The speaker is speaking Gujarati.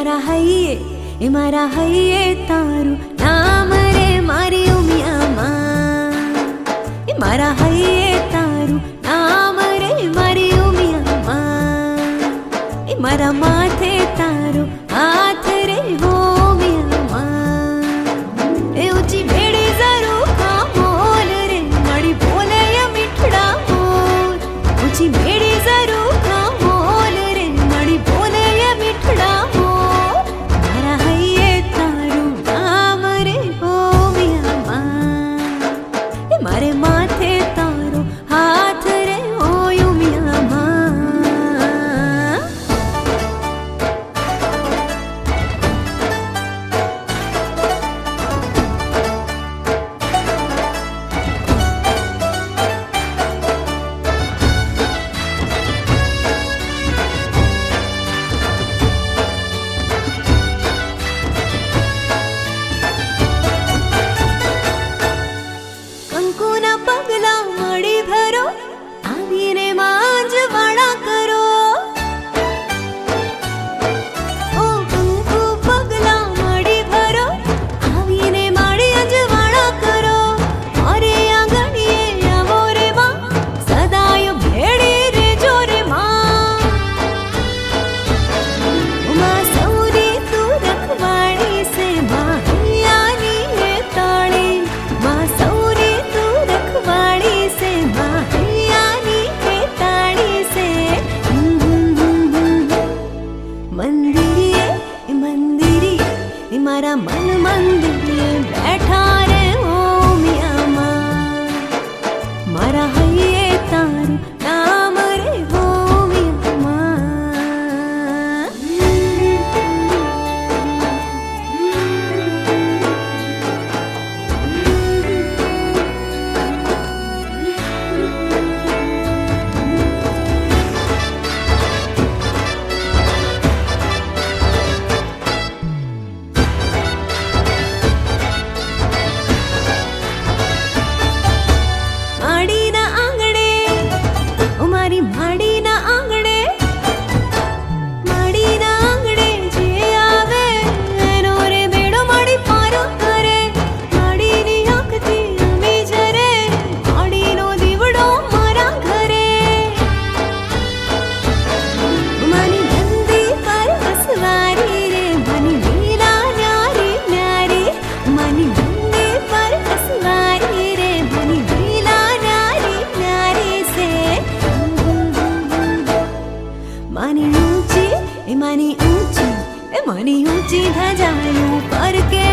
મારા હૈયે તારું નામ રે મારી ઉમિયામાં, મારા હૈયે તારું નામ રે મારી ઉમિયામાં, મારા માથે તારો હાથ રે હો ઉમિયામાં. એ ઊંચી ભેડી જરૂર કામોલ રે મળી બોલે મીઠડા મોર, ઊંચી ભેડી જરૂર કામોલ રે મળી બોલે મીઠડા મોર. મારા હૈયે તારું નામ રે હો ઉમિયામાં, મારે માથે તારો હાથ રે હો ઉમિયામાં. કંકુના પગલા મળી ભરો, આવીને માંજવાળા કરો. ઓ કંકુ પગલા મળી ભરો, આવીને મારી અંજવાળા કરો. અરે આંગણીએ આવો રે માં, સદાય ભેળી રેજો રે માં. માં સૌરી તું રખવાડી સે માં હૈયાની રે તાળી, માં સૌરી તું રખવાડી સે માં હૈયાની રે તાળી સે. મંદિરે મંદિરે મારા મન મંદિરે બેઠા રે હો ઉમિયામાં, મારા હૈયે તારું નામ રે હો માડીના આંગણે, ઓ મારી માડીના આંગણે, માડીના આંગણે જે આવે એનો રે બેડો માડી પારો કરે. માડીની આંખથી રમી જરે, માડીનો દીવડો મારા ઘરે. માની નંદી પર હસવારી રે, માની લીલા ન્યારી ન્યારી, માની નંદી પર હસવારી રે, માની લીલા ન્યારી ન્યારી સે. માની ઊંચી એ માની ઊંચી ધજાયું પર કે